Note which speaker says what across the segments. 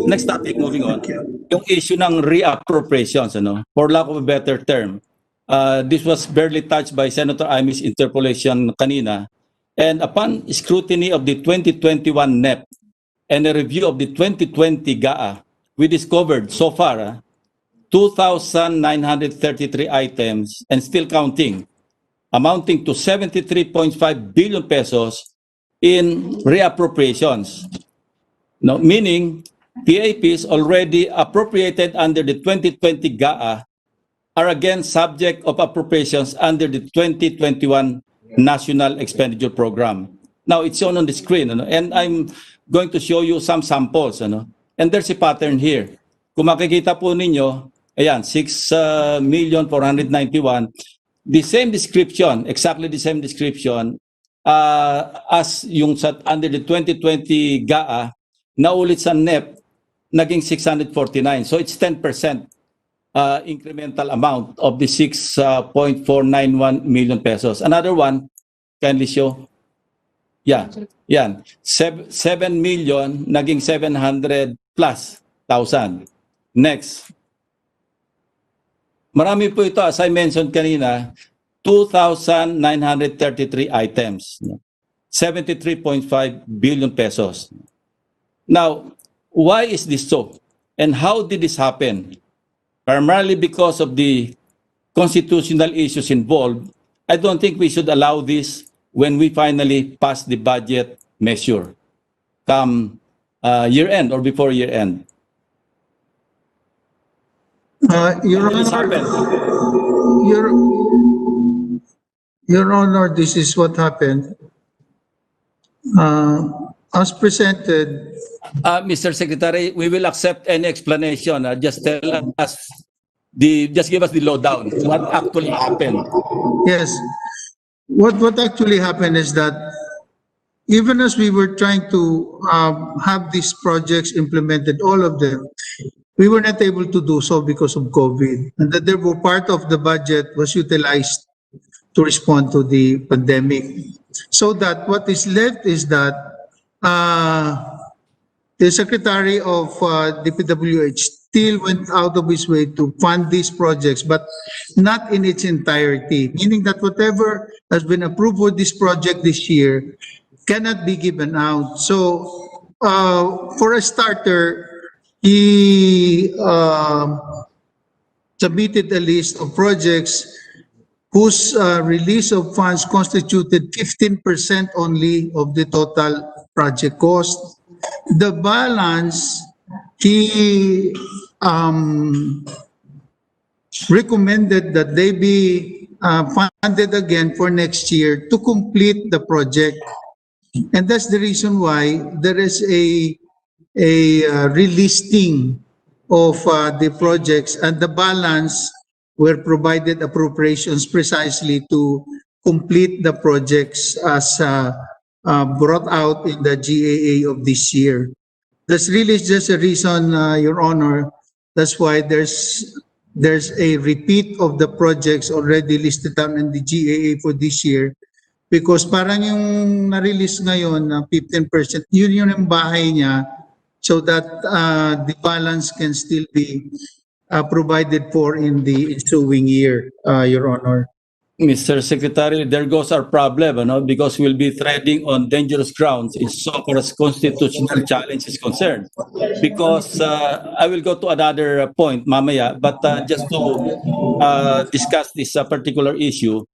Speaker 1: Next topic, moving on. Yung issue ng re-appropriations, for lack of a better term. This was barely touched by Senator Imy's interpolation kanina. And upon scrutiny of the 2021 NEP and a review of the 2020 GAA, we discovered so far 2,933 items and still counting, amounting to 73.5 billion pesos in reappropriations. No, meaning PAPs already appropriated under the 2020 GAA are again subject of appropriations under the 2021 National Expenditure Program. Now, it's shown on the screen, and I'm going to show you some samples. And there's a pattern here. Kung makikita po ninyo, ayan, 6,491,000. The same description, exactly the same description as yung under the 2020 GAA, na ulit sa NEP, naging 649. So it's 10% incremental amount of the 6.491 million pesos. Another one, kindly show. Yeah, yan. 7 million, naging 700 plus thousand. Next. Marami po ito, as I mentioned kanina, 2,933 items. 73.5 billion pesos. Now, why is this so? And how did this happen? Primarily because of the constitutional issues involved, I don't think we should allow this when we finally pass the budget measure come year-end or before year-end.
Speaker 2: Your Honor, this is what happened. As presented,
Speaker 1: Mr. Secretary, we will accept any explanation. Just tell us just give us the lowdown. What actually happened?
Speaker 2: yes, what actually happened is that even as we were trying to have these projects implemented, all of them, we were not able to do so because of COVID, and that therefore part of the budget was utilized to respond to the pandemic. So that what is left is that the Secretary of DPWH still went out of his way to fund these projects, but not in its entirety, meaning that whatever has been approved for this project this year cannot be given out. So for a starter, he submitted a list of projects whose release of funds constituted 15% only of the total project cost. The balance, he recommended that they be funded again for next year to complete the project. And that's the reason why there is a relisting of the projects, and the balance were provided appropriations precisely to complete the projects as brought out in the GAA of this year. That's really just a reason, Your Honor. That's why there's a repeat of the projects already listed down in the GAA for this year, because parang yung na-release ngayon na 15%, yun yung bahay niya, so that the balance can still be provided for in the ensuing year, Your Honor.
Speaker 1: Mr. Secretary, there goes our problem, because we'll be treading on dangerous grounds as far as constitutional challenge is concerned. Because I will go to another point, mamaya, but just to discuss this particular issue,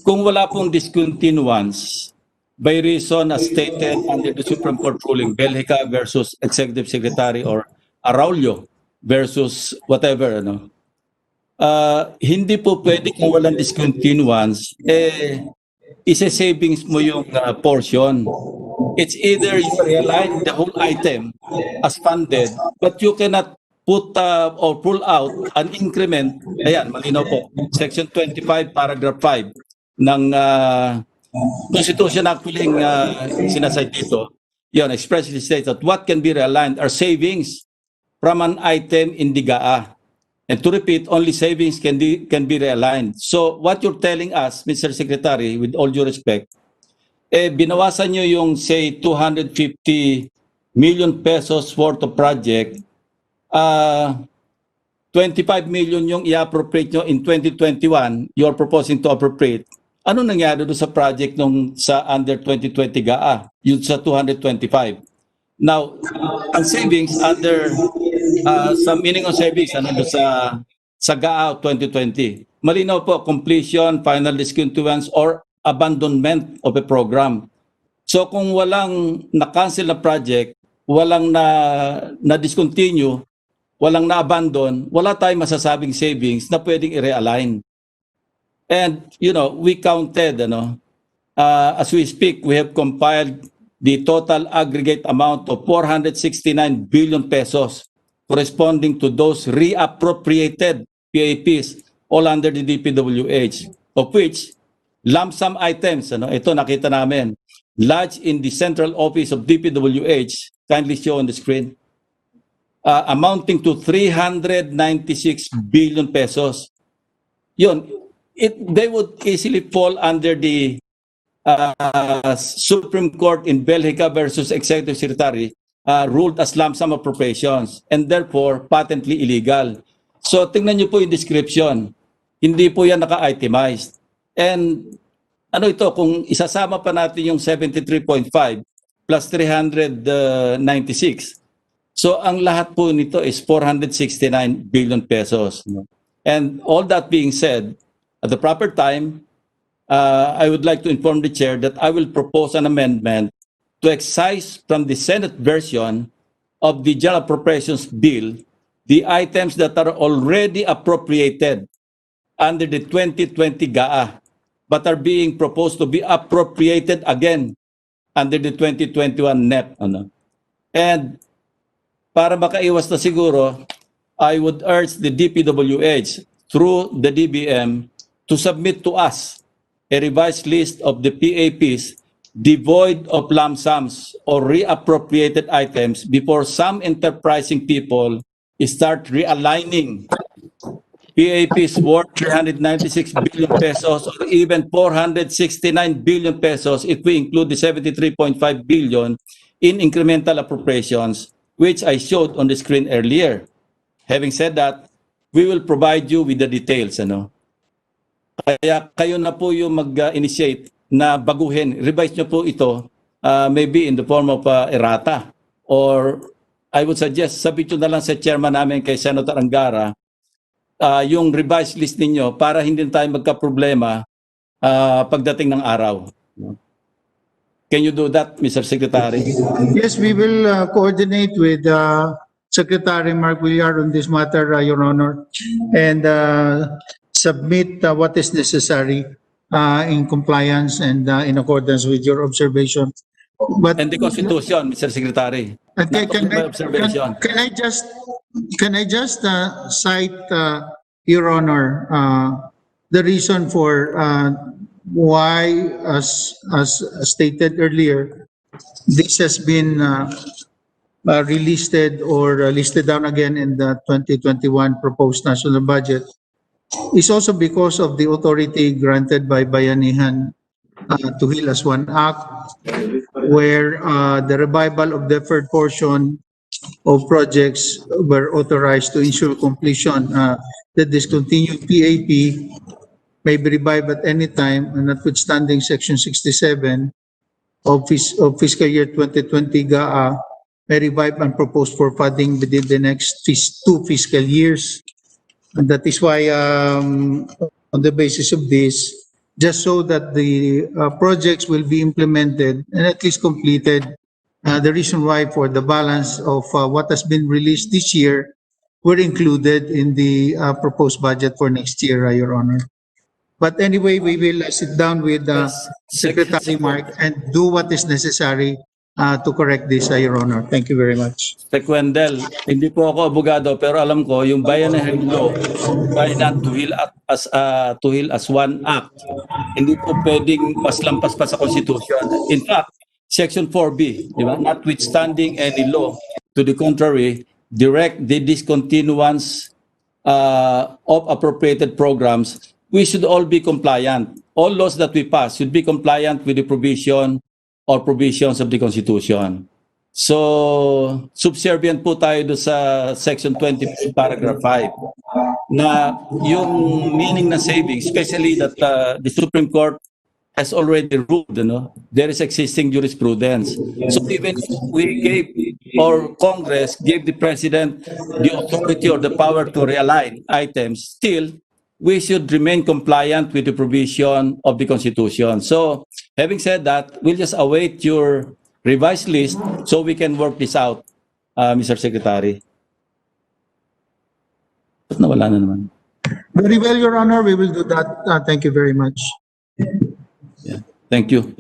Speaker 1: kung wala pong discontinuance by reason as stated under the Supreme Court ruling, Belgica versus Executive Secretary or Araulio versus whatever, hindi po pwede kung walang discontinuance, isa-savings mo yung portion. It's either you realign the whole item as funded, but you cannot put or pull out an increment. Ayan, malinaw po. Section 25, paragraph 5 ng Constitution actually sinasay dito. Yun, expressly states that what can be realigned are savings from an item in the GAA. And to repeat, only savings can be realigned. So what you're telling us, Mr. Secretary, with all due respect, binawasan nyo yung say 250 million pesos worth of project 25 million yung i-appropriate nyo in 2021, you're proposing to appropriate. Ano nangyari doon sa project nung sa under 2020 GAA? Yung sa 225. Now, ang savings under sa meaning of savings ano doon sa GAA 2020. Malinaw po, completion, final discontinuance, or abandonment of a program. So kung walang na-cancel na project, walang na-discontinue, walang na-abandon, wala tayong masasabing savings na pwedeng i-realign. And, we counted, as we speak, we have compiled the total aggregate amount of 469 billion pesos corresponding to those reappropriated PAPs all under the DPWH, of which lump sum items, ito nakita namin, lodged in the central office of DPWH, kindly show on the screen, amounting to 396 billion pesos. Yun, they would easily fall under the Supreme Court in Belgica versus Executive Secretary ruled as lump sum appropriations and therefore patently illegal. So tingnan niyo po yung description. Hindi po yan naka-itemized. And ano ito, kung isasama pa natin yung 73.5 plus 396, so ang lahat po nito is 469 billion pesos. And all that being said, at the proper time, I would like to inform the chair that I will propose an amendment to excise from the Senate version of the General Appropriations Bill the items that are already appropriated under the 2020 GAA but are being proposed to be appropriated again under the 2021 NEP. And para makaiwas na siguro, I would urge the DPWH through the DBM to submit to us a revised list of the PAPs devoid of lump sums or reappropriated items before some enterprising people start realigning PAPs worth 396 billion pesos or even 469 billion pesos if we include the 73.5 billion in incremental appropriations, which I showed on the screen earlier. Having said that, we will provide you with the details. Kaya kayo na po yung mag-initiate na baguhin, revise nyo po ito, maybe in the form of errata. Or I would suggest, sabihin nyo na lang sa chairman namin kay Senator Angara, yung revised list ninyo para hindi tayo magka-problema pagdating ng araw. Can you do that, Mr. Secretary?
Speaker 2: Yes, we will coordinate with Secretary Mark Villar on this matter, Your Honor, and submit what is necessary in compliance and in accordance with your observation. But
Speaker 1: And the Constitution, Mr. Secretary.
Speaker 2: okay,
Speaker 1: Not only my observation.
Speaker 2: can I just cite, Your Honor, the reason for why, as stated earlier, this has been relisted or listed down again in the 2021 proposed national budget is also because of the authority granted by Bayanihan to Heal as One Act, where the revival of deferred portion of projects were authorized to ensure completion. The discontinued PAP may be revived at any time, and notwithstanding Section 67 of fiscal year 2020 GAA, may revive and propose for funding within the next two fiscal years. And that is why, on the basis of this, just so that the projects will be implemented and at least completed, the reason why for the balance of what has been released this year were included in the proposed budget for next year, Your Honor. But anyway, we will sit down with Secretary Mark and do what is necessary to correct this, Your Honor. Thank you very much.
Speaker 1: Sec Wendell, hindi po ako abogado pero alam ko yung Bayanihan Law, Bayanihan to Heal as One Act, hindi po pwedeng paslampas pa sa Constitution. In fact, Section 4B, di ba? Notwithstanding any law to the contrary, direct the discontinuance of appropriated programs, we should all be compliant. All laws that we pass should be compliant with the provision or provisions of the Constitution. So, subservient po tayo do sa Section 20, Paragraph 5 na yung meaning na savings, especially that the Supreme Court has already ruled, there is existing jurisprudence. So even if we gave, or Congress gave the President the authority or the power to realign items, still, we should remain compliant with the provision of the Constitution. So, having said that, we'll just await your revised list so we can work this out, Mr. Secretary. Ba't nawala na naman?
Speaker 2: Very well, Your Honor. We will do that. Thank you very much.
Speaker 1: Yeah. Thank you.